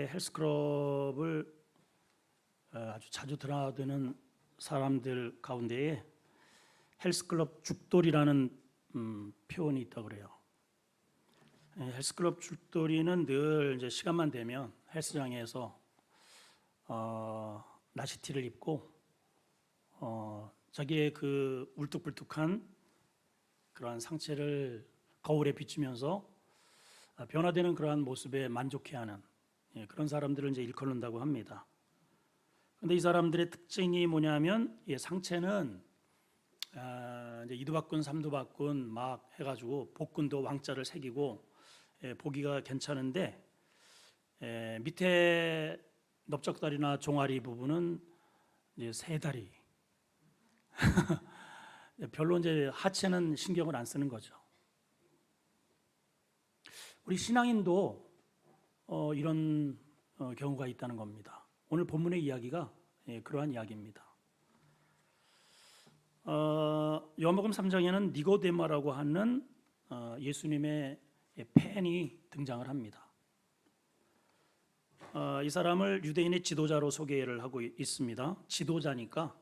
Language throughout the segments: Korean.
이제 헬스클럽을 아주 자주 드나드는 사람들 가운데에 헬스클럽 죽돌이라는 표현이 있다고 그래요. 헬스클럽 죽돌이는 늘 이제 시간만 되면 헬스장에서 나시티를 입고 자기의 그 울뚝불뚝한 그러한 상체를 거울에 비추면서 변화되는 그러한 모습에 만족해하는 그런 사람들을 이제 일컬는다고 합니다. 그런데 이 사람들의 특징이 뭐냐면 상체는 이제 이두박근, 삼두박근 막 해가지고 복근도 왕자를 새기고 보기가 괜찮은데 밑에 넓적다리나 종아리 부분은 이제 세 다리. 별로 이제 하체는 신경을 안 쓰는 거죠. 우리 신앙인도 이런 경우가 있다는 겁니다. 오늘 본문의 이야기가 그러한 이야기입니다. 요한복음 3장에는 니고데모라고 하는 예수님의 팬이 등장을 합니다. 이 사람을 유대인의 지도자로 소개를 하고 있습니다. 지도자니까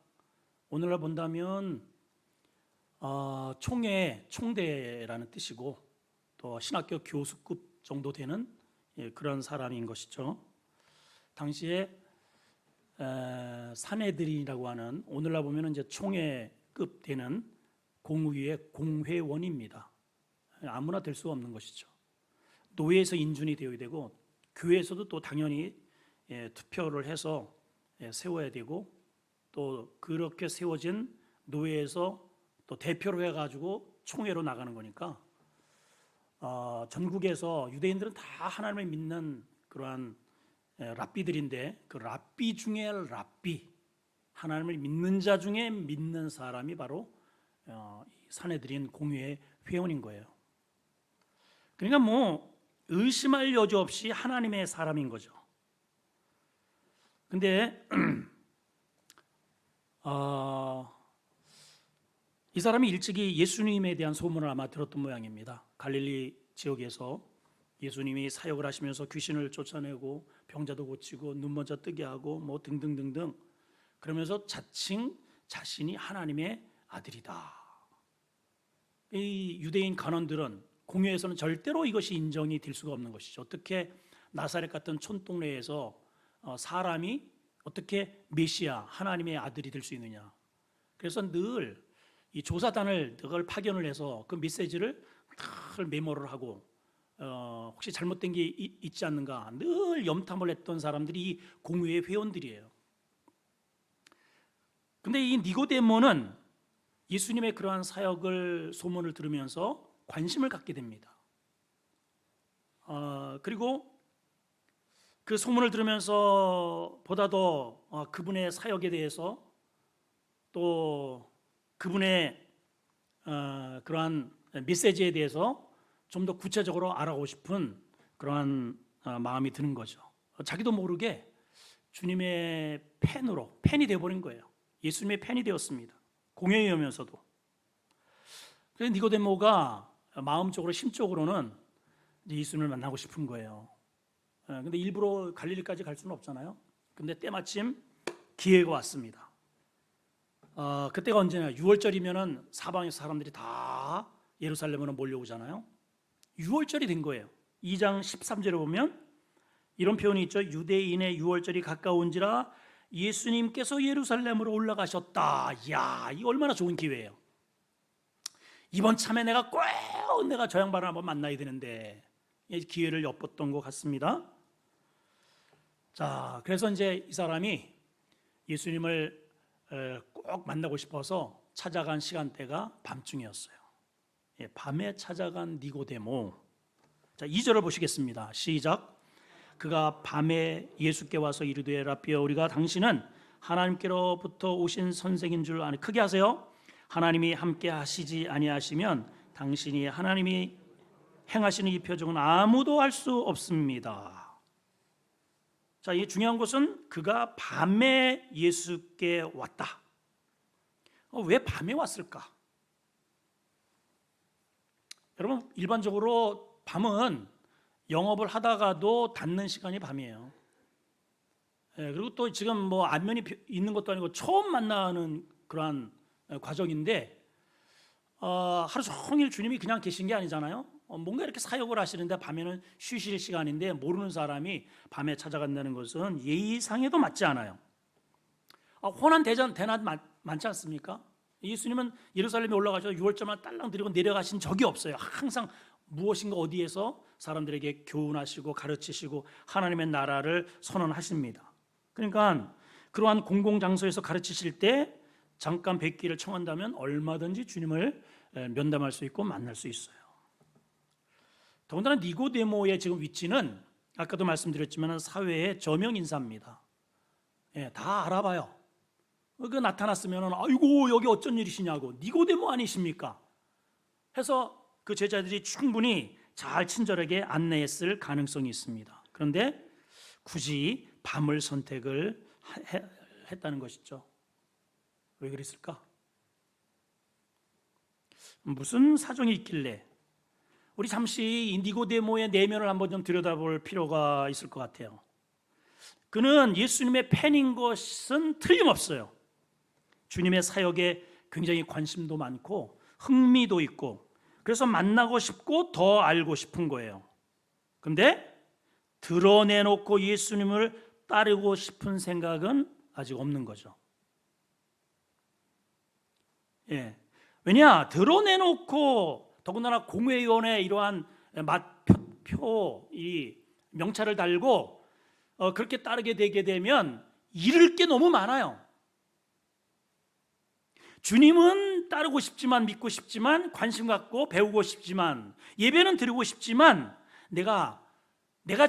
오늘날 본다면 총대라는 뜻이고 또 신학교 교수급 정도 되는 그런 사람인 것이죠. 당시에 사내들이라고 하는 오늘날 보면 이제 총회급 되는 공의회 공회원입니다. 아무나 될 수 없는 것이죠. 노예에서 인준이 되어야 되고 교회에서도 또 당연히 투표를 해서 세워야 되고 또 그렇게 세워진 노예에서 또 대표로 해가지고 총회로 나가는 거니까 전국에서 유대인들은 다 하나님을 믿는 그러한 랍비들인데 그 랍비 중에 랍비, 하나님을 믿는 자 중에 믿는 사람이 바로 사내들인 공회의 회원인 거예요. 그러니까 뭐 의심할 여지 없이 하나님의 사람인 거죠. 근데 이 사람이 일찍이 예수님에 대한 소문을 아마 들었던 모양입니다. 갈릴리 지역에서 예수님이 사역을 하시면서 귀신을 쫓아내고 병자도 고치고 눈먼자 뜨게 하고 뭐 등등등등 그러면서 자칭 자신이 하나님의 아들이다. 이 유대인 간원들은 공회에서는 절대로 이것이 인정이 될 수가 없는 것이죠. 어떻게 나사렛 같은 촌동네에서 사람이 어떻게 메시아 하나님의 아들이 될 수 있느냐. 그래서 늘 이 조사단을 늘 파견을 해서 그 메시지를 늘 메모를 하고 혹시 잘못된 게 있지 않는가 늘 염탐을 했던 사람들이 이 공회의 회원들이에요. 근데 이 니고데모는 예수님의 그러한 사역을 소문을 들으면서 관심을 갖게 됩니다. 그리고 그 소문을 들으면서 보다 더 그분의 사역에 대해서 또 그분의 그러한 메시지에 대해서 좀 더 구체적으로 알아보고 싶은 그러한 마음이 드는 거죠. 자기도 모르게 주님의 팬이 되어버린 거예요. 예수님의 팬이 되었습니다. 공회의면서도. 그래서 니고데모가 마음적으로 심적으로는 예수님을 만나고 싶은 거예요. 근데 일부러 갈릴리까지 갈 수는 없잖아요. 근데 때마침 기회가 왔습니다. 그때가 언제냐? 6월절이면은 사방에서 사람들이 다 예루살렘으로 몰려오잖아요. 6월절이 된 거예요. 2장 13절에 보면 이런 표현이 있죠. 유대인의 6월절이 가까운지라 예수님께서 예루살렘으로 올라가셨다. 이야, 이 얼마나 좋은 기회예요. 이번 참에 내가 꼭 저 양반을 한번 만나야 되는데 기회를 엿봤던 것 같습니다. 자, 그래서 이제 이 사람이 예수님을 꼭 만나고 싶어서 찾아간 시간대가 밤중이었어요. 밤에 찾아간 니고데모. 자, 2절을 보시겠습니다. 시작. 그가 밤에 예수께 와서 이르되 랍비여 우리가 당신은 하나님께로부터 오신 선생인 줄 아니. 크게 하세요. 하나님이 함께 하시지 아니하시면 당신이 하나님이 행하시는 이 표적은 아무도 할 수 없습니다. 자, 이 중요한 것은 그가 밤에 예수께 왔다. 왜 밤에 왔을까? 여러분, 일반적으로 밤은 영업을 하다가도 닫는 시간이 밤이에요. 그리고 또 지금 뭐 안면이 있는 것도 아니고 처음 만나는 그러한 과정인데 하루 종일 주님이 그냥 계신 게 아니잖아요. 뭔가 이렇게 사역을 하시는데 밤에는 쉬실 시간인데 모르는 사람이 밤에 찾아간다는 것은 예의상에도 맞지 않아요. 호난 대난 많지 않습니까? 예수님은 예루살렘에 올라가셔서 유월절만 딸랑 드리고 내려가신 적이 없어요. 항상 무엇인가 어디에서 사람들에게 교훈하시고 가르치시고 하나님의 나라를 선언하십니다. 그러니까 그러한 공공장소에서 가르치실 때 잠깐 뵙기를 청한다면 얼마든지 주님을 면담할 수 있고 만날 수 있어요. 더군다나 니고데모의 지금 위치는 아까도 말씀드렸지만 사회의 저명 인사입니다. 다 알아봐요. 그 나타났으면 아이고 여기 어쩐 일이시냐고, 니고데모 아니십니까? 해서 그 제자들이 충분히 잘 친절하게 안내했을 가능성이 있습니다. 그런데 굳이 밤을 선택을 했다는 것이죠. 왜 그랬을까? 무슨 사정이 있길래? 우리 잠시 니고데모의 내면을 한번 좀 들여다볼 필요가 있을 것 같아요. 그는 예수님의 팬인 것은 틀림없어요. 주님의 사역에 굉장히 관심도 많고 흥미도 있고 그래서 만나고 싶고 더 알고 싶은 거예요. 그런데 드러내놓고 예수님을 따르고 싶은 생각은 아직 없는 거죠. 왜냐? 드러내놓고 더군다나 공회의원의 이러한 맛표 이 명찰을 달고 그렇게 따르게 되게 되면 잃을 게 너무 많아요. 주님은 따르고 싶지만, 믿고 싶지만, 관심 갖고 배우고 싶지만, 예배는 드리고 싶지만, 내가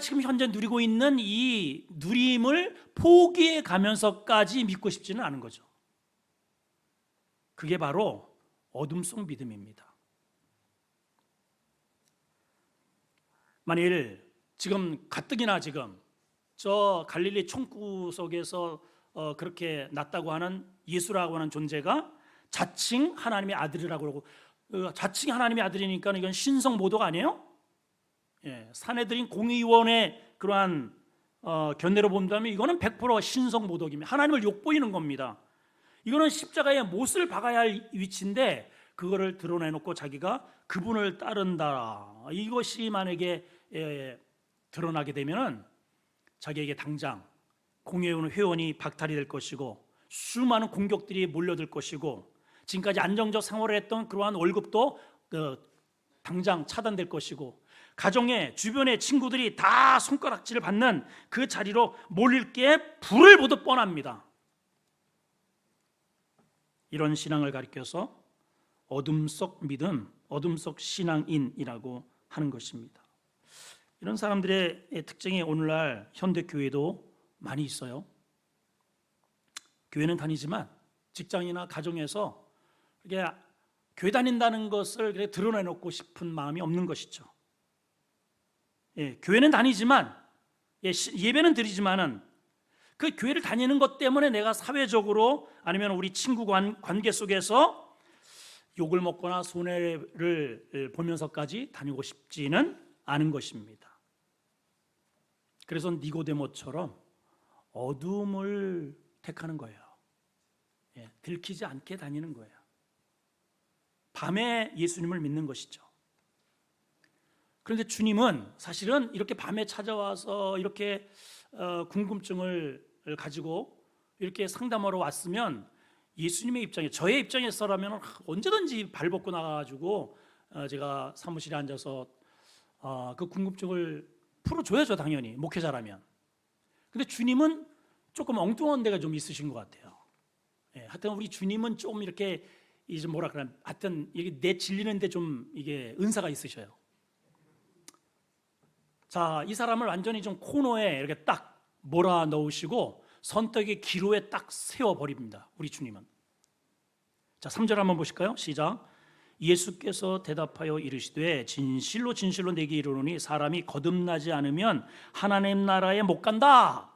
지금 현재 누리고 있는 이 누림을 포기해 가면서까지 믿고 싶지는 않은 거죠. 그게 바로 어둠 속 믿음입니다. 만일 지금 가뜩이나 지금 저 갈릴리 총구석에서 그렇게 났다고 하는 예수라고 하는 존재가 자칭 하나님의 아들이라고 그러고, 자칭 하나님의 아들이니까 이건 신성모독 아니에요? 사내들인 공의원의 그러한 견해로 본다면 이거는 100% 신성모독입니다. 하나님을 욕보이는 겁니다. 이거는 십자가에 못을 박아야 할 위치인데 그거를 드러내놓고 자기가 그분을 따른다, 이것이 만약에 드러나게 되면 자기에게 당장 공회원 회원이 박탈이 될 것이고 수많은 공격들이 몰려들 것이고 지금까지 안정적 생활을 했던 그러한 월급도 당장 차단될 것이고 가정의 주변의 친구들이 다 손가락질을 받는 그 자리로 몰릴 게 불을 보듯 뻔합니다. 이런 신앙을 가리켜서 어둠 속 믿음, 어둠 속 신앙인이라고 하는 것입니다. 이런 사람들의 특징이 오늘날 현대교회도 많이 있어요. 교회는 다니지만 직장이나 가정에서 이렇게 교회 다닌다는 것을 드러내놓고 싶은 마음이 없는 것이죠. 교회는 다니지만, 예배는 드리지만은 그 교회를 다니는 것 때문에 내가 사회적으로 아니면 우리 친구 관계 속에서 욕을 먹거나 손해를 보면서까지 다니고 싶지는 않은 것입니다. 그래서 니고데모처럼 어둠을 택하는 거예요. 들키지 않게 다니는 거예요. 밤에 예수님을 믿는 것이죠. 그런데 주님은 사실은 이렇게 밤에 찾아와서 이렇게 궁금증을 가지고 이렇게 상담하러 왔으면 예수님의 입장에, 저의 입장에서라면 언제든지 발벗고 나가가지고 제가 사무실에 앉아서 그 궁금증을 풀어줘야죠, 당연히 목회자라면. 근데 주님은 조금 엉뚱한 데가 좀 있으신 것 같아요. 하여튼 우리 주님은 좀 이렇게 이제 뭐라 그러나, 하여튼 이게 내 질리는데 좀 이게 은사가 있으셔요. 자, 이 사람을 완전히 좀 코너에 이렇게 딱 몰아 넣으시고 선택의 기로에 딱 세워버립니다, 우리 주님은. 자, 3절 한번 보실까요? 시작. 예수께서 대답하여 이르시되 진실로 진실로 내게 이르노니 사람이 거듭나지 않으면 하나님 나라에 못 간다.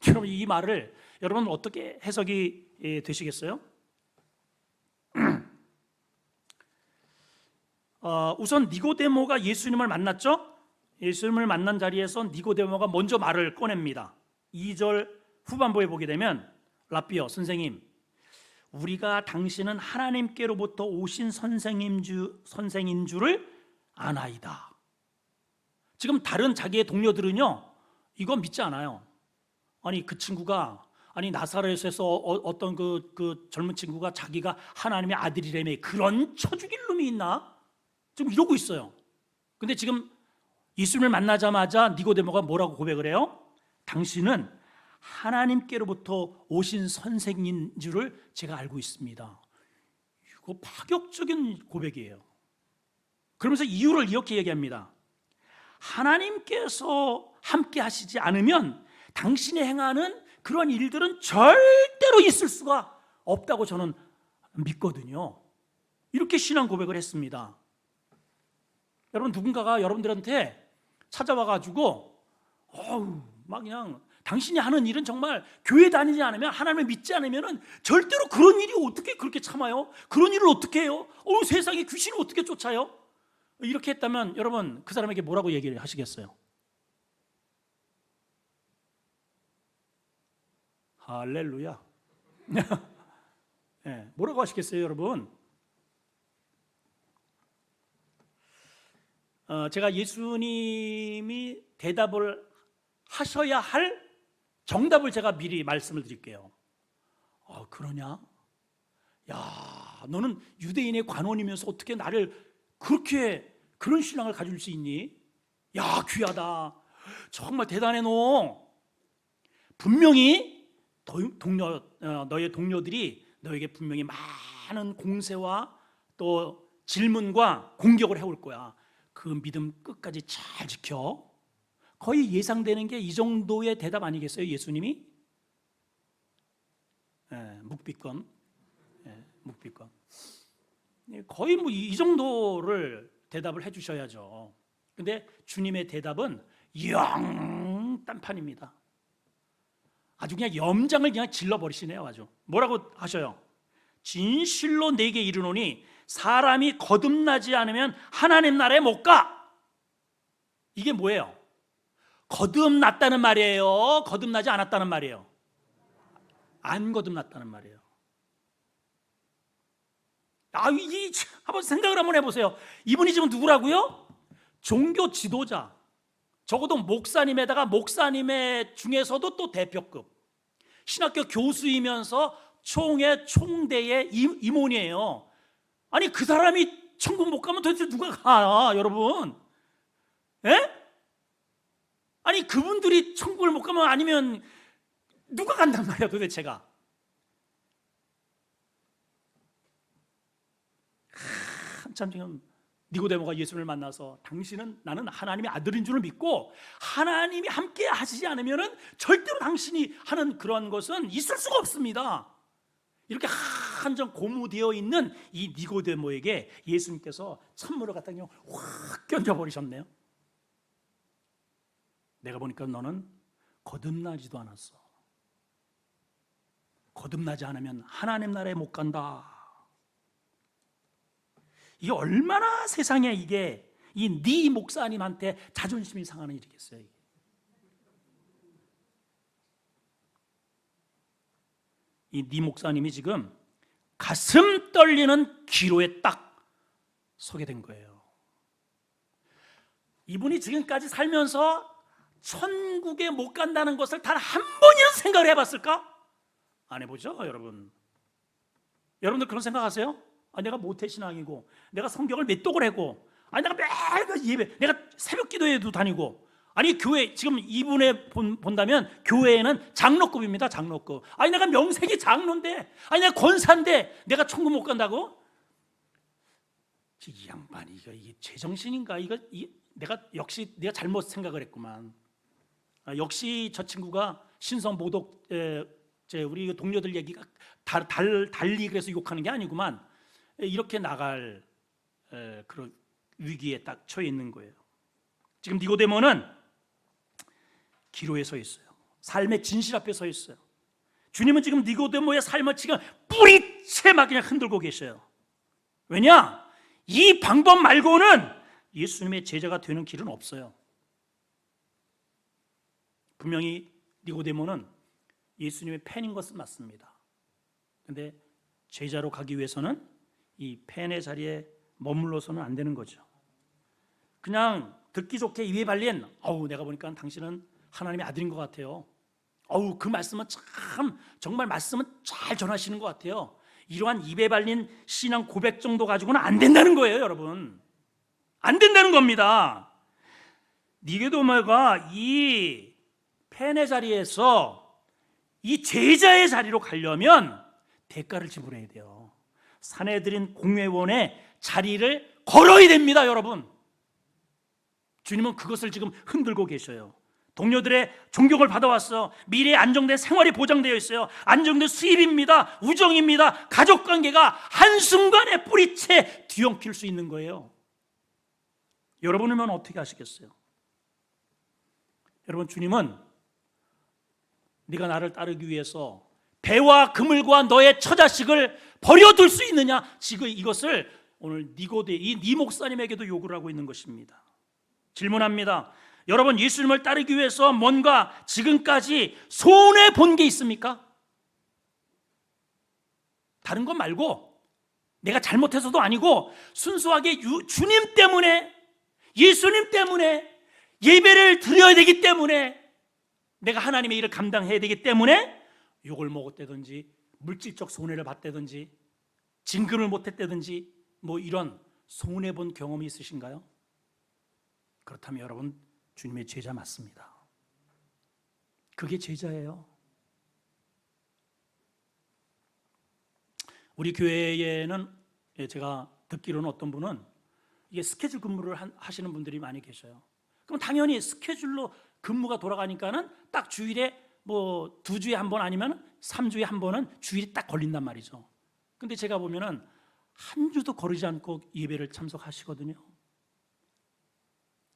여러분, 이 말을 여러분 어떻게 해석이 되시겠어요? 우선 니고데모가 예수님을 만났죠. 예수님을 만난 자리에서 니고데모가 먼저 말을 꺼냅니다. 2절 후반부에 보게 되면 랍비여 선생님, 우리가 당신은 하나님께로부터 오신 선생인 줄을 아나이다. 지금 다른 자기의 동료들은요, 이거 믿지 않아요. 아니 그 친구가, 아니 나사렛에서 어떤 그 젊은 친구가 자기가 하나님의 아들이라며, 그런 쳐 죽일 놈이 있나? 지금 이러고 있어요. 근데 지금 예수님을 만나자마자 니고데모가 뭐라고 고백을 해요? 당신은 하나님께로부터 오신 선생인 줄을 제가 알고 있습니다. 이거 파격적인 고백이에요. 그러면서 이유를 이렇게 얘기합니다. 하나님께서 함께 하시지 않으면 당신이 행하는 그런 일들은 절대로 있을 수가 없다고 저는 믿거든요. 이렇게 신앙 고백을 했습니다. 여러분, 누군가가 여러분들한테 찾아와가지고 막 그냥 당신이 하는 일은 정말 교회 다니지 않으면, 하나님을 믿지 않으면 절대로 그런 일이 어떻게 그렇게 참아요? 그런 일을 어떻게 해요? 세상에 귀신을 어떻게 쫓아요? 이렇게 했다면 여러분, 그 사람에게 뭐라고 얘기를 하시겠어요? 할렐루야. 네, 뭐라고 하시겠어요, 여러분? 제가 예수님이 대답을 하셔야 할 정답을 제가 미리 말씀을 드릴게요. 그러냐? 야, 너는 유대인의 관원이면서 어떻게 나를 그렇게, 그런 신앙을 가질 수 있니? 야, 귀하다. 정말 대단해. 너 분명히 너의 동료들이 너에게 분명히 많은 공세와 또 질문과 공격을 해올 거야. 그 믿음 끝까지 잘 지켜. 거의 예상되는 게 이 정도의 대답 아니겠어요, 예수님이? 묵비권. 묵비권. 거의 뭐 이 정도를 대답을 해주셔야죠. 근데 주님의 대답은 영 딴판입니다. 아주 그냥 염장을 그냥 질러버리시네요. 아주 뭐라고 하셔요? 진실로 내게 이르노니 사람이 거듭나지 않으면 하나님 나라에 못 가. 이게 뭐예요? 거듭났다는 말이에요? 거듭나지 않았다는 말이에요? 안 거듭났다는 말이에요. 한번 생각을 한번 해보세요. 이분이 지금 누구라고요? 종교 지도자, 적어도 목사님에다가 목사님의 중에서도 또 대표급, 신학교 교수이면서 총대의 임원이에요. 아니 그 사람이 천국 못 가면 도대체 누가 가, 여러분? 예? 아니 그분들이 천국을 못 가면, 아니면 누가 간단 말이야 도대체가? 한참 지금 니고데모가 예수를 만나서 나는 하나님의 아들인 줄을 믿고 하나님이 함께 하시지 않으면 절대로 당신이 하는 그러한 것은 있을 수가 없습니다. 이렇게 한정 고무되어 있는 이 니고데모에게 예수님께서 찬물을 갖다 그냥 확 견져버리셨네요. 내가 보니까 너는 거듭나지도 않았어. 거듭나지 않으면 하나님 나라에 못 간다. 이게 얼마나 세상에 이게 네 목사님한테 자존심이 상하는 일이겠어요. 이 네 목사님이 지금 가슴 떨리는 기로에 딱 서게 된 거예요. 이분이 지금까지 살면서 천국에 못 간다는 것을 단 한 번이라도 생각을 해봤을까? 안 해보죠, 여러분. 여러분들 그런 생각하세요? 내가 모태신앙이고, 내가 성경을 몇 독을 하고, 내가 매일 예배, 내가 새벽기도회도 다니고, 교회 지금 이분에 본다면 교회에는 장로급입니다, 장로급. 내가 명색이 장로인데, 내가 권사인데 내가 천국 못 간다고? 이 양반이 이게 제정신인가? 내가 잘못 생각을 했구만. 역시 저 친구가 신성 모독, 우리 동료들 얘기가 달리 그래서 욕하는 게 아니구만. 이렇게 나갈 그런 위기에 딱 처해 있는 거예요. 지금 니고데모는 기로에 서 있어요. 삶의 진실 앞에 서 있어요. 주님은 지금 니고데모의 삶을 지금 뿌리채 막 그냥 흔들고 계셔요. 왜냐? 이 방법 말고는 예수님의 제자가 되는 길은 없어요. 분명히 니고데모는 예수님의 팬인 것은 맞습니다. 근데 제자로 가기 위해서는 이 팬의 자리에 머물러서는 안 되는 거죠. 그냥 듣기 좋게 입에 발린 내가 보니까 당신은 하나님의 아들인 것 같아요. 그 말씀은 참 정말 말씀은 잘 전하시는 것 같아요. 이러한 입에 발린 신앙 고백 정도 가지고는 안 된다는 거예요, 여러분. 안 된다는 겁니다. 니고데모가 이 팬의 자리에서 이 제자의 자리로 가려면 대가를 지불해야 돼요. 산헤드린 공회원의 자리를 걸어야 됩니다, 여러분. 주님은 그것을 지금 흔들고 계셔요. 동료들의 존경을 받아왔어. 미래의 안정된 생활이 보장되어 있어요. 안정된 수입입니다. 우정입니다. 가족관계가 한순간에 뿌리채 뒤엉킬 수 있는 거예요. 여러분이면 어떻게 하시겠어요? 여러분, 주님은 네가 나를 따르기 위해서 배와 그물과 너의 처자식을 버려둘 수 있느냐? 지금 이것을 오늘 니 목사님에게도 요구를 하고 있는 것입니다. 질문합니다. 여러분, 예수님을 따르기 위해서 뭔가 지금까지 손해 본 게 있습니까? 다른 것 말고 내가 잘못해서도 아니고 순수하게 주님 때문에, 예수님 때문에, 예배를 드려야 되기 때문에, 내가 하나님의 일을 감당해야 되기 때문에 욕을 먹었다든지 물질적 손해를 봤다든지 진금을 못했다든지 이런 손해본 경험이 있으신가요? 그렇다면 여러분, 주님의 제자 맞습니다. 그게 제자예요. 우리 교회에는 제가 듣기로는 어떤 분은 이게 스케줄 근무를 하시는 분들이 많이 계셔요. 그럼 당연히 스케줄로 근무가 돌아가니까는 딱 주일에 2주에 한 번 아니면 3주에 한 번은 주일이 딱 걸린단 말이죠. 근데 제가 보면은 한 주도 거르지 않고 예배를 참석하시거든요.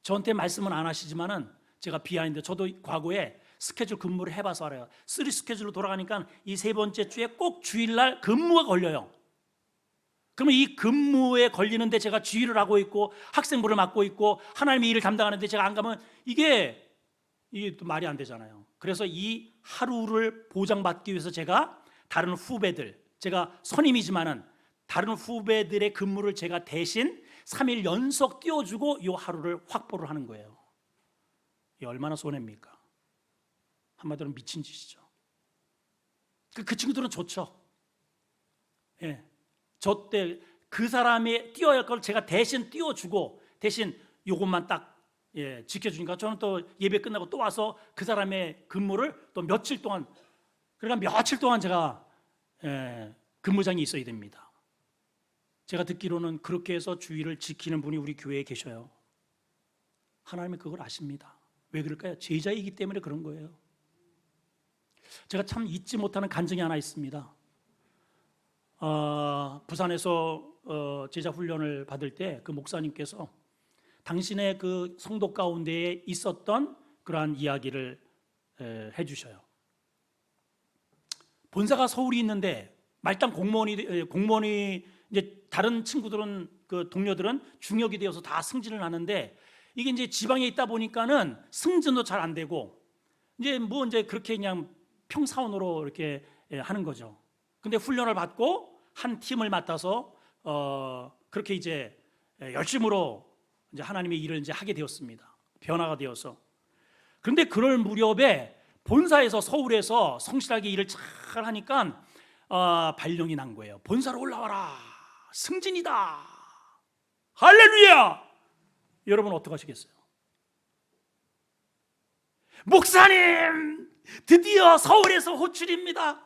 저한테 말씀은 안 하시지만은 제가 비하인드, 저도 과거에 스케줄 근무를 해봐서 알아요. 3 스케줄로 돌아가니까 이 3번째 주에 꼭 주일날 근무가 걸려요. 그러면 이 근무에 걸리는데 제가 지휘를 하고 있고 학생부를 맡고 있고 하나님의 일을 담당하는데 제가 안 가면 이게 또 말이 안 되잖아요. 그래서 이 하루를 보장받기 위해서 제가 다른 후배들, 제가 선임이지만은 다른 후배들의 근무를 제가 대신 3일 연속 띄워주고 이 하루를 확보를 하는 거예요. 이게 얼마나 손해입니까? 한마디로 미친 짓이죠. 그 친구들은 좋죠. 예. 저 때 그 사람이 뛰어야 할 걸 제가 대신 띄워주고 대신 요것만 딱 지켜주니까 저는 또 예배 끝나고 또 와서 그 사람의 근무를 또 며칠 동안, 그러니까 며칠 동안 제가 근무장이 있어야 됩니다. 제가 듣기로는 그렇게 해서 주의를 지키는 분이 우리 교회에 계셔요. 하나님이 그걸 아십니다. 왜 그럴까요? 제자이기 때문에 그런 거예요. 제가 참 잊지 못하는 간증이 하나 있습니다. 부산에서 제자 훈련을 받을 때 그 목사님께서 당신의 그 성도 가운데에 있었던 그러한 이야기를 해주셔요. 본사가 서울이 있는데 말단 공무원이 이제 다른 친구들은 그 동료들은 중역이 되어서 다 승진을 하는데 이게 이제 지방에 있다 보니까는 승진도 잘 안 되고 이제 그렇게 그냥 평사원으로 이렇게 하는 거죠. 근데 훈련을 받고 한 팀을 맡아서 그렇게 이제 열심으로 이제 하나님의 일을 이제 하게 되었습니다. 변화가 되어서. 그런데 그럴 무렵에 본사에서 서울에서 성실하게 일을 잘 하니까 발령이 난 거예요. 본사로 올라와라. 승진이다. 할렐루야. 여러분 어떻게 하시겠어요? 목사님 드디어 서울에서 호출입니다.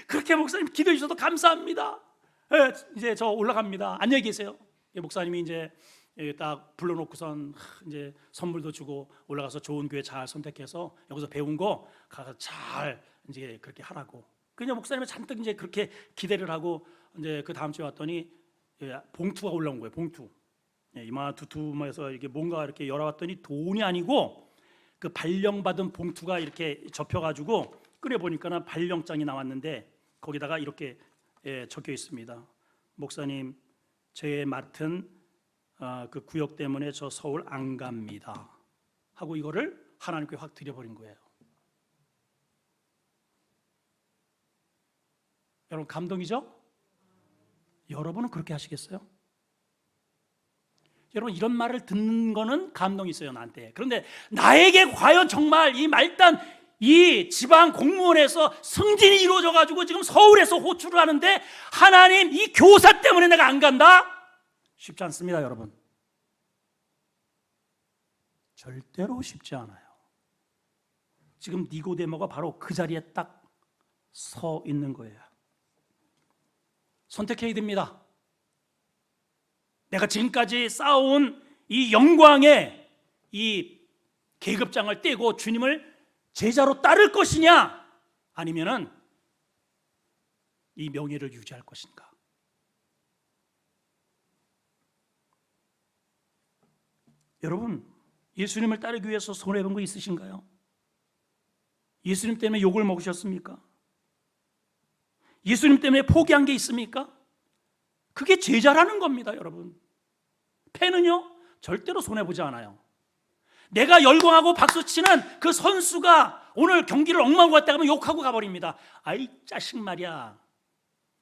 그렇게 목사님 기도해 주셔서 감사합니다. 이제 저 올라갑니다. 안녕히 계세요. 목사님이 이제 딱 불러놓고선 이제 선물도 주고 올라가서 좋은 교회 잘 선택해서 여기서 배운 거 가서 잘 이제 그렇게 하라고. 그냥 목사님이 잔뜩 이제 그렇게 기대를 하고 이제 그 다음 주에 왔더니 봉투가 올라온 거예요. 봉투. 이마 두툼해서 이게 뭔가 이렇게 열어봤더니 돈이 아니고 그 발령받은 봉투가 이렇게 접혀가지고 꺼내보니까는 발령장이 나왔는데 거기다가 이렇게 적혀 있습니다. 목사님, 제 맡은 그 구역 때문에 저 서울 안 갑니다 하고 이거를 하나님께 확 드려버린 거예요. 여러분 감동이죠? 여러분은 그렇게 하시겠어요? 여러분 이런 말을 듣는 거는 감동이 있어요 나한테. 그런데 나에게 과연 정말 이 말단 이 지방 공무원에서 승진이 이루어져 가지고 지금 서울에서 호출을 하는데 하나님 이 교사 때문에 내가 안 간다? 쉽지 않습니다 여러분. 절대로 쉽지 않아요. 지금 니고데모가 바로 그 자리에 딱 서 있는 거예요. 선택해야 됩니다. 내가 지금까지 쌓아온 이 영광의 이 계급장을 떼고 주님을 제자로 따를 것이냐, 아니면은 이 명예를 유지할 것인가. 여러분 예수님을 따르기 위해서 손해본 거 있으신가요? 예수님 때문에 욕을 먹으셨습니까? 예수님 때문에 포기한 게 있습니까? 그게 제자라는 겁니다 여러분. 팬은요 절대로 손해보지 않아요. 내가 열광하고 박수치는 그 선수가 오늘 경기를 엉망으로 갔다 가면 욕하고 가버립니다. 아이 자식 말이야.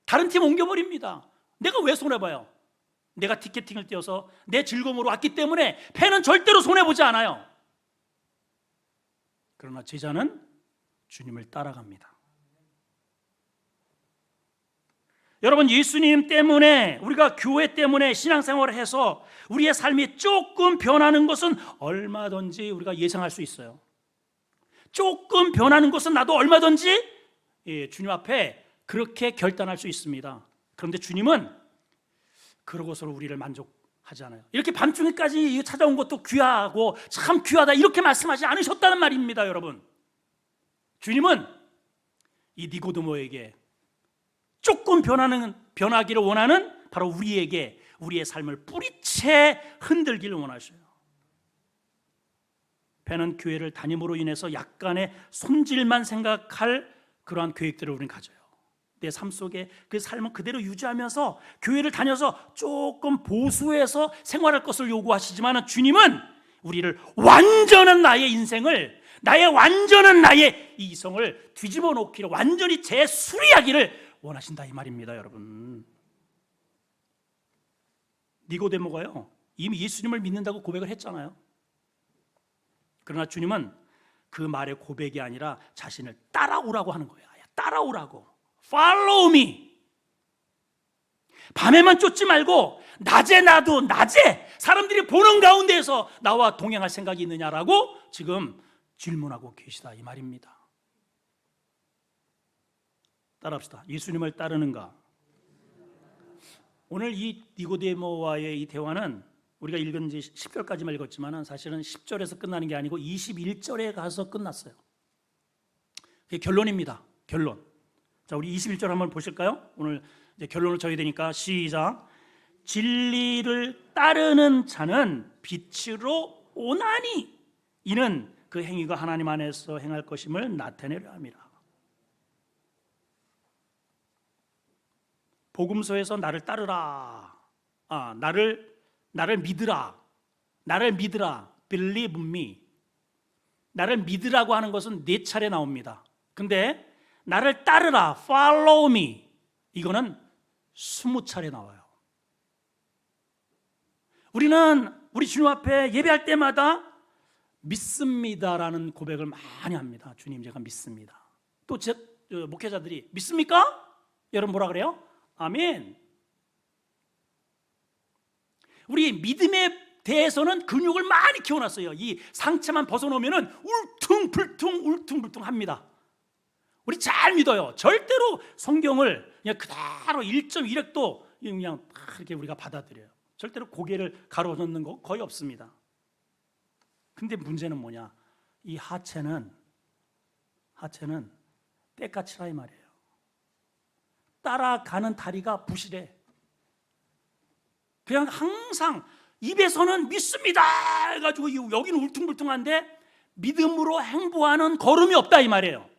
다른 팀 옮겨버립니다. 내가 왜 손해봐요? 내가 티켓팅을 떼어서 내 즐거움으로 왔기 때문에 팬은 절대로 손해보지 않아요. 그러나 제자는 주님을 따라갑니다. 여러분 예수님 때문에 우리가 교회 때문에 신앙생활을 해서 우리의 삶이 조금 변하는 것은 얼마든지 우리가 예상할 수 있어요. 조금 변하는 것은 나도 얼마든지 주님 앞에 그렇게 결단할 수 있습니다. 그런데 주님은 그러고서 우리를 만족하지 않아요. 이렇게 밤중에까지 찾아온 것도 귀하고 참 귀하다 이렇게 말씀하지 않으셨다는 말입니다 여러분. 주님은 이 니고데모에게 조금 변하기를 원하는 바로 우리에게 우리의 삶을 뿌리채 흔들기를 원하셔요. 팬은 교회를 다님으로 인해서 약간의 손질만 생각할 그러한 계획들을 우리는 가져요. 내 삶 속에 그 삶을 그대로 유지하면서 교회를 다녀서 조금 보수해서 생활할 것을 요구하시지만 주님은 우리를 완전한 나의 인생을 나의 완전한 나의 이성을 뒤집어 놓기를 완전히 재수리하기를 원하신다 이 말입니다 여러분. 니고데모가요 이미 예수님을 믿는다고 고백을 했잖아요. 그러나 주님은 그 말의 고백이 아니라 자신을 따라오라고 하는 거예요. 따라오라고. Follow me. 밤에만 쫓지 말고 낮에 나도 낮에 사람들이 보는 가운데에서 나와 동행할 생각이 있느냐라고 지금 질문하고 계시다 이 말입니다. 따라합시다. 예수님을 따르는가? 오늘 이 니고데모와의 이 대화는 우리가 읽은 지 10절까지만 읽었지만 사실은 10절에서 끝나는 게 아니고 21절에 가서 끝났어요. 그게 결론입니다. 결론. 자, 우리 21절 한번 보실까요? 오늘 이제 결론을 줘야 되니까 시작. 진리를 따르는 자는 빛으로 오나니 이는 그 행위가 하나님 안에서 행할 것임을 나타내려 함이라. 복음서에서 나를 따르라, 나를 믿으라, believe me. 나를 믿으라고 하는 것은 4차례 나옵니다. 근데 나를 따르라, follow me, 이거는 20차례 나와요. 우리는 우리 주님 앞에 예배할 때마다 믿습니다라는 고백을 많이 합니다. 주님 제가 믿습니다. 또 목회자들이 믿습니까? 여러분 뭐라 그래요? 아멘. 우리 믿음에 대해서는 근육을 많이 키워놨어요. 이 상체만 벗어놓으면 울퉁불퉁 합니다. 우리 잘 믿어요. 절대로 성경을 그냥 그대로 1.1획도 그냥 이렇게 우리가 받아들여요. 절대로 고개를 가로젓는 거 거의 없습니다. 근데 문제는 뭐냐? 이 하체는 때까치라 이 말이에요. 따라가는 다리가 부실해. 그냥 항상 입에서는 믿습니다 해가지고 여기는 울퉁불퉁한데 믿음으로 행보하는 걸음이 없다 이 말이에요.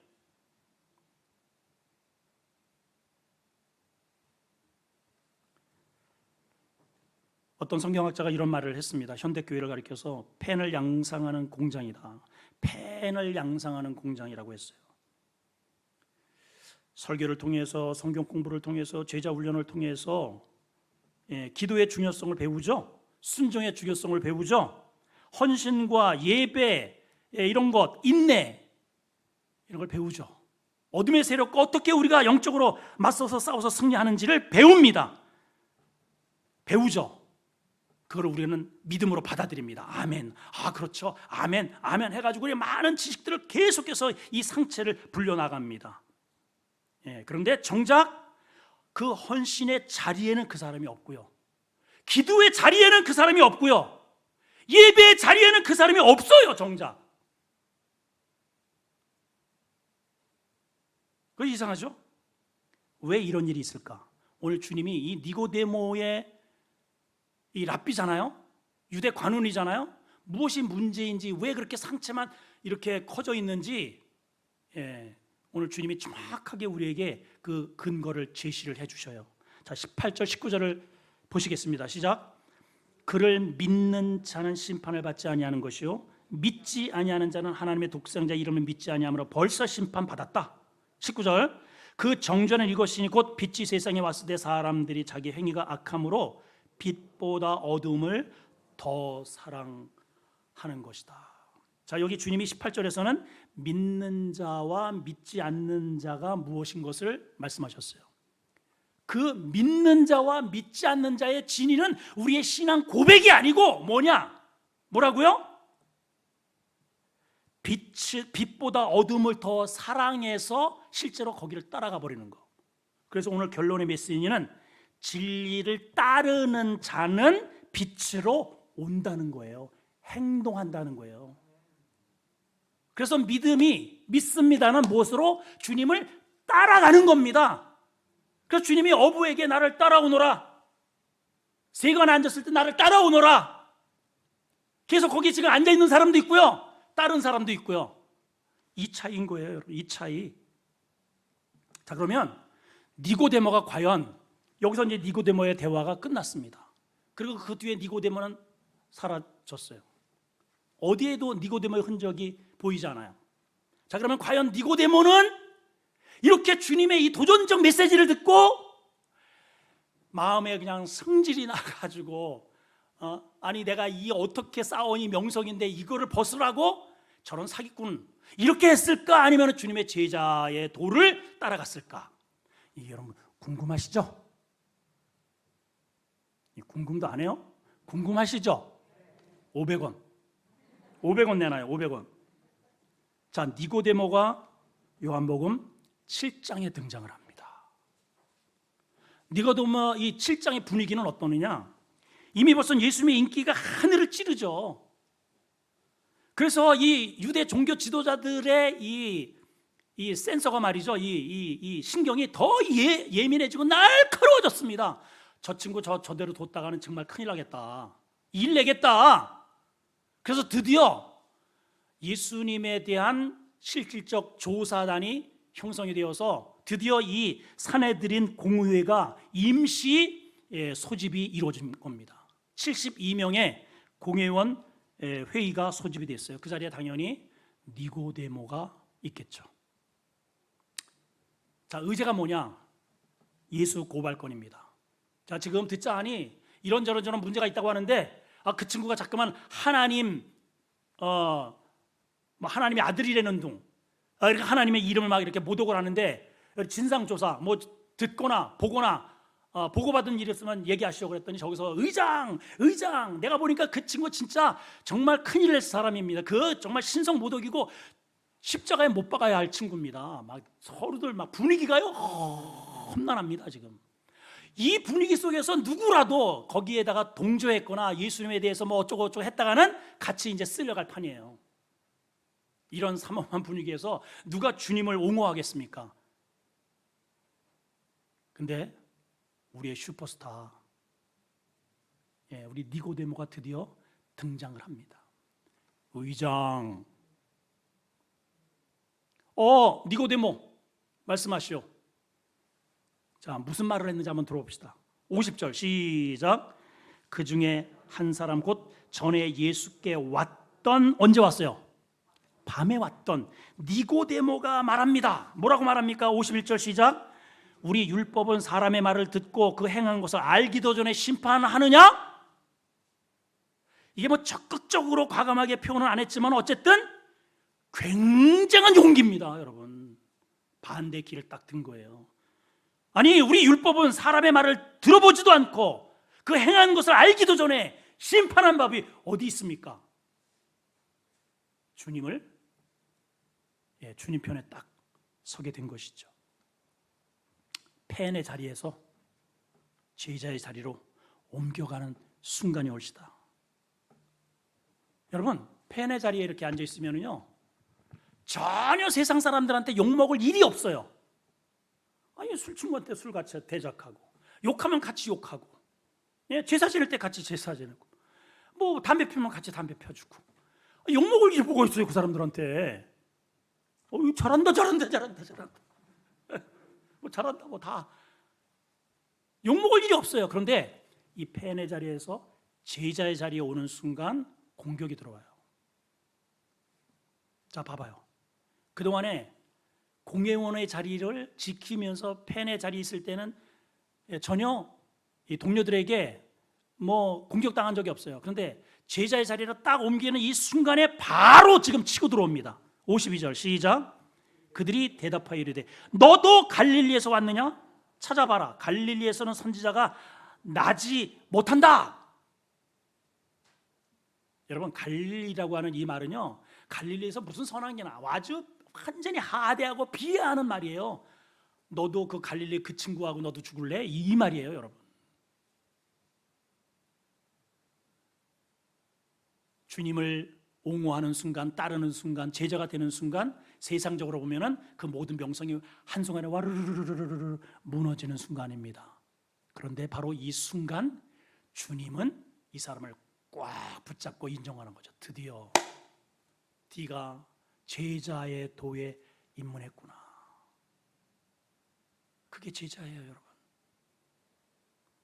어떤 성경학자가 이런 말을 했습니다. 현대교회를 가리켜서 팬을 양상하는 공장이다. 팬을 양상하는 공장이라고 했어요. 설교를 통해서, 성경 공부를 통해서, 제자 훈련을 통해서 기도의 중요성을 배우죠. 순종의 중요성을 배우죠. 헌신과 예배, 이런 것, 인내, 이런 걸 배우죠. 어둠의 세력과 어떻게 우리가 영적으로 맞서서 싸워서 승리하는지를 배웁니다. 배우죠. 그걸 우리는 믿음으로 받아들입니다. 아멘. 아, 그렇죠. 아멘. 아멘 해가지고 우리 많은 지식들을 계속해서 이 상체를 불려나갑니다. 그런데 정작 그 헌신의 자리에는 그 사람이 없고요, 기도의 자리에는 그 사람이 없고요, 예배의 자리에는 그 사람이 없어요. 정작. 그거 이상하죠? 왜 이런 일이 있을까? 오늘 주님이 이 니고데모의 이 랍비잖아요. 유대 관원이잖아요. 무엇이 문제인지, 왜 그렇게 상체만 이렇게 커져 있는지, 오늘 주님이 정확하게 우리에게 그 근거를 제시를 해주셔요. 자, 18절 19절을 보시겠습니다. 시작. 그를 믿는 자는 심판을 받지 아니하는 것이요 믿지 아니하는 자는 하나님의 독생자 이름을 믿지 아니하므로 벌써 심판받았다. 19절. 그 정죄는 이것이니 곧 빛이 세상에 왔을 때 사람들이 자기 행위가 악함으로 빛보다 어둠을 더 사랑하는 것이다. 자, 여기 주님이 18절에서는 믿는 자와 믿지 않는 자가 무엇인 것을 말씀하셨어요. 그 믿는 자와 믿지 않는 자의 진위는 우리의 신앙 고백이 아니고 뭐라고요? 빛보다 어둠을 더 사랑해서 실제로 거기를 따라가 버리는 거. 그래서 오늘 결론의 메시지는 진리를 따르는 자는 빛으로 온다는 거예요. 행동한다는 거예요. 그래서 믿습니다는 무엇으로? 주님을 따라가는 겁니다. 그래서 주님이 어부에게 나를 따라오너라, 세관에 앉았을 때 나를 따라오너라. 계속 거기 지금 앉아있는 사람도 있고요, 다른 사람도 있고요. 이 차이인 거예요, 여러분. 이 차이. 자, 그러면 니고데모가 과연, 여기서 이제 니고데모의 대화가 끝났습니다. 그리고 그 뒤에 니고데모는 사라졌어요. 어디에도 니고데모의 흔적이 보이지 않아요. 자, 그러면 과연 니고데모는 이렇게 주님의 이 도전적 메시지를 듣고 마음에 그냥 성질이 나가지고 아니 내가 이 어떻게 쌓아온 이 명성인데 이거를 벗으라고 저런 사기꾼 이렇게 했을까? 아니면 주님의 제자의 도를 따라갔을까? 이 여러분 궁금하시죠? 궁금도 안 해요? 궁금하시죠? 500원 내놔요. 500원. 자, 니고데모가 요한복음 7장에 등장을 합니다. 니고데모 이 7장의 분위기는 어떠느냐? 이미 벌써 예수님의 인기가 하늘을 찌르죠. 그래서 이 유대 종교 지도자들의 이 센서가 말이죠, 이 신경이 더 예민해지고 날카로워졌습니다. 저 친구 저대로 뒀다가는 정말 큰일 나겠다, 일 내겠다. 그래서 드디어 예수님에 대한 실질적 조사단이 형성이 되어서 드디어 이 산헤드린 공의회가 임시 소집이 이루어진 겁니다. 72명의 공회원 회의가 소집이 됐어요. 그 자리에 당연히 니고데모가 있겠죠. 자, 의제가 뭐냐? 예수 고발건입니다. 자, 지금 듣자 하니 이런저런 문제가 있다고 하는데, 그 친구가 자꾸만 하나님의 아들이라는 둥, 하나님의 이름을 막 이렇게 모독을 하는데, 진상조사 뭐 듣거나 보거나 보고받은 일이 있으면 얘기하시려고 그랬더니 저기서 의장 내가 보니까 그 친구 진짜 정말 큰일 낼 사람입니다. 그 정말 신성 모독이고 십자가에 못 박아야 할 친구입니다. 막 서로들 막 분위기가요 험난합니다. 지금 이 분위기 속에서 누구라도 거기에다가 동조했거나 예수님에 대해서 뭐 어쩌고 했다가는 같이 이제 쓸려갈 판이에요. 이런 삼엄한 분위기에서 누가 주님을 옹호하겠습니까? 근데 우리의 슈퍼스타, 우리 니고데모가 드디어 등장을 합니다. 의장, 니고데모 말씀하시오. 자, 무슨 말을 했는지 한번 들어봅시다. 50절 시작. 그 중에 한 사람 곧 전에 예수께 왔던, 언제 왔어요? 밤에 왔던 니고데모가 말합니다. 뭐라고 말합니까? 51절 시작. 우리 율법은 사람의 말을 듣고 그 행한 것을 알기도 전에 심판하느냐? 이게 뭐 적극적으로 과감하게 표현은 안 했지만 어쨌든 굉장한 용기입니다. 여러분, 반대 길을 딱 든 거예요. 아니, 우리 율법은 사람의 말을 들어보지도 않고 그 행한 것을 알기도 전에 심판한 법이 어디 있습니까? 주님 편에 딱 서게 된 것이죠. 팬의 자리에서 제자의 자리로 옮겨가는 순간이 올시다. 여러분, 팬의 자리에 이렇게 앉아 있으면요, 전혀 세상 사람들한테 욕먹을 일이 없어요. 아니, 술 친구한테 술 같이 대적하고, 욕하면 같이 욕하고, 제사 지낼 때 같이 제사 지내고, 뭐 담배 피우면 같이 담배 펴주고, 욕먹을 일이 뭐가 있어요 그 사람들한테. 잘한다 뭐 잘한다 뭐 다 욕먹을 일이 없어요. 그런데 이 팬의 자리에서 제자의 자리에 오는 순간 공격이 들어와요. 자, 봐봐요. 그동안에 공회원의 자리를 지키면서 팬의 자리에 있을 때는 전혀 이 동료들에게 뭐 공격당한 적이 없어요. 그런데 제자의 자리로 딱 옮기는 이 순간에 바로 지금 치고 들어옵니다. 52절 시작. 그들이 대답하여 이르되 너도 갈릴리에서 왔느냐? 찾아봐라. 갈릴리에서는 선지자가 나지 못한다. 여러분, 갈릴리라고 하는 이 말은요, 갈릴리에서 무슨 선한 게 나와, 아주 완전히 하대하고 비하하는 말이에요. 너도 그 갈릴리 그 친구하고 너도 죽을래? 이 말이에요. 여러분, 주님을 옹호하는 순간, 따르는 순간, 제자가 되는 순간, 세상적으로 보면은 그 모든 명성이 한순간에 와르르르르르 무너지는 순간입니다. 그런데 바로 이 순간 주님은 이 사람을 꽉 붙잡고 인정하는 거죠. 드디어 네가 제자의 도에 입문했구나. 그게 제자예요, 여러분.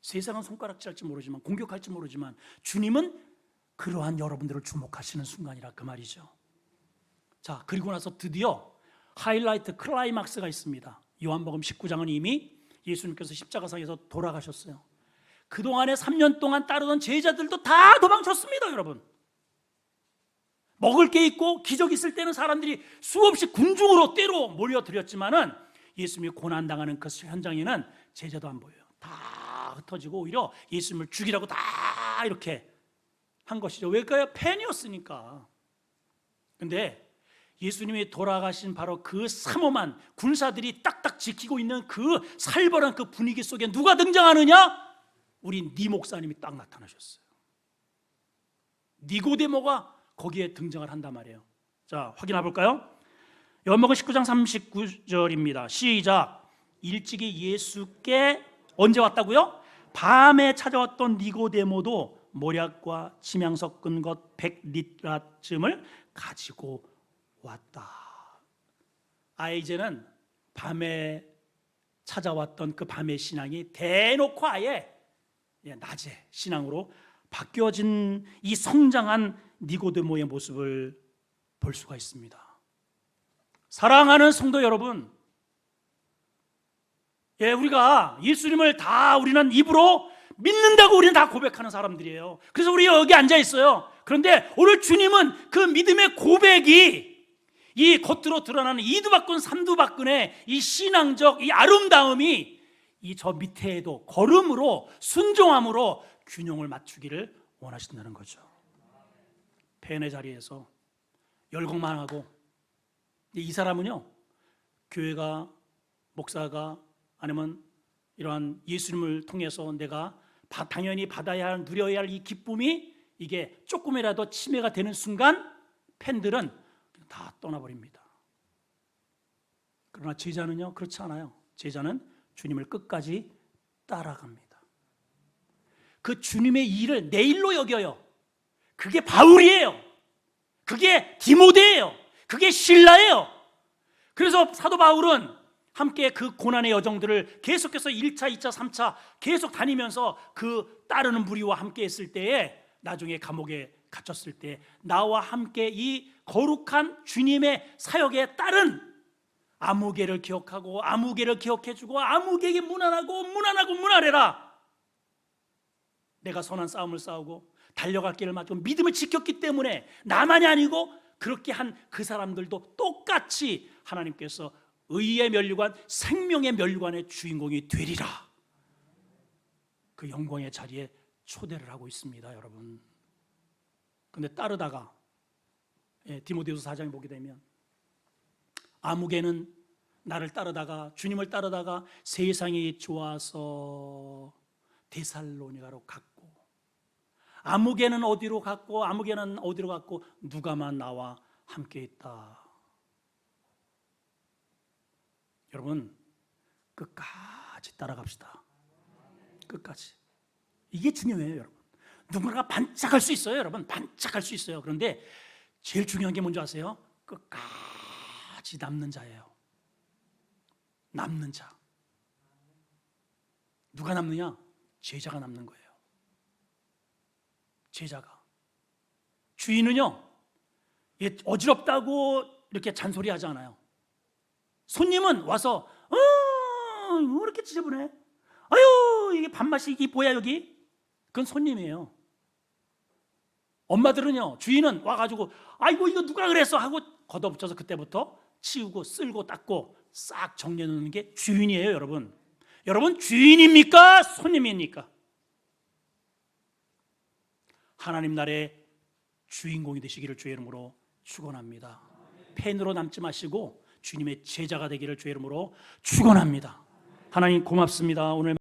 세상은 손가락질할지 모르지만, 공격할지 모르지만, 주님은 그러한 여러분들을 주목하시는 순간이라 그 말이죠. 자, 그리고 나서 드디어 하이라이트 클라이막스가 있습니다. 요한복음 19장은 이미 예수님께서 십자가상에서 돌아가셨어요. 그동안에 3년 동안 따르던 제자들도 다 도망쳤습니다. 여러분, 먹을 게 있고 기적이 있을 때는 사람들이 수없이 군중으로 때로 몰려들었지만은 예수님이 고난당하는 그 현장에는 제자도 안 보여요. 다 흩어지고 오히려 예수님을 죽이라고 다 이렇게 한 것이죠. 왜일까요? 팬이었으니까. 근데 예수님이 돌아가신 바로 그 삼엄한 군사들이 딱딱 지키고 있는 그 살벌한 그 분위기 속에 누가 등장하느냐? 우리 니 목사님이 딱 나타나셨어요. 니고데모가 거기에 등장을 한단 말이에요. 자, 확인해 볼까요? 요한복음 19장 39절입니다. 시작. 일찍이 예수께 언제 왔다고요? 밤에 찾아왔던 니고데모도 모략과 침향 섞은 것 100리라쯤을 가지고 왔다. 이제는 밤에 찾아왔던 그 밤의 신앙이 대놓고 아예 낮의 신앙으로 바뀌어진 이 성장한 니고데모의 모습을 볼 수가 있습니다. 사랑하는 성도 여러분, 우리가 예수님을 다 우리는 입으로 믿는다고 우리는 다 고백하는 사람들이에요. 그래서 우리 여기 앉아 있어요. 그런데 오늘 주님은 그 믿음의 고백이 이 겉으로 드러나는 이두박근 삼두박근의 이 신앙적 이 아름다움이 이 저 밑에에도 걸음으로 순종함으로 균형을 맞추기를 원하신다는 거죠. 팬의 자리에서 열공만 하고, 이 사람은요, 교회가, 목사가, 아니면 이러한 예수님을 통해서 내가 당연히 받아야 할, 누려야 할 이 기쁨이 이게 조금이라도 침해가 되는 순간 팬들은 다 떠나버립니다. 그러나 제자는요, 그렇지 않아요. 제자는 주님을 끝까지 따라갑니다. 그 주님의 일을 내 일로 여겨요. 그게 바울이에요. 그게 디모데예요. 그게 실라예요. 그래서 사도 바울은 함께 그 고난의 여정들을 계속해서 1차, 2차, 3차 계속 다니면서 그 따르는 무리와 함께 했을 때에 나중에 감옥에 갇혔을 때 나와 함께 이 거룩한 주님의 사역에 따른 아무개를 기억하고 아무개를 기억해주고 아무개에게 문안하래라. 내가 선한 싸움을 싸우고 달려갈 길을 맞고 믿음을 지켰기 때문에 나만이 아니고 그렇게 한 그 사람들도 똑같이 하나님께서 의의 면류관, 생명의 면류관의 주인공이 되리라. 그 영광의 자리에 초대를 하고 있습니다, 여러분. 근데 따르다가 디모데후서 4장에 보게 되면 아무개는 나를 따르다가 주님을 따르다가 세상이 좋아서 데살로니가로 갔고, 아무개는 어디로 갔고 아무개는 어디로 갔고 누가만 나와 함께 있다. 여러분, 끝까지 따라갑시다. 끝까지. 이게 중요해요, 여러분. 누군가가 반짝할 수 있어요, 여러분. 반짝할 수 있어요. 그런데 제일 중요한 게 뭔지 아세요? 끝까지 남는 자예요. 남는 자. 누가 남느냐? 제자가 남는 거예요. 제자가. 주인은요, 어지럽다고 이렇게 잔소리하지 않아요. 손님은 와서 왜 이렇게 지저분해? 아유, 이게 밥맛이 이게 뭐야 여기? 그건 손님이에요. 엄마들은요, 주인은 와가지고 아이고 이거 누가 그랬어 하고 걷어붙여서 그때부터 치우고 쓸고 닦고 싹 정리해 놓는 게 주인이에요, 여러분. 여러분, 주인입니까? 손님입니까? 하나님 나라의 주인공이 되시기를 주의 이름으로 축원합니다. 팬으로 남지 마시고 주님의 제자가 되기를 주의 이름으로 축원합니다. 하나님 고맙습니다. 오늘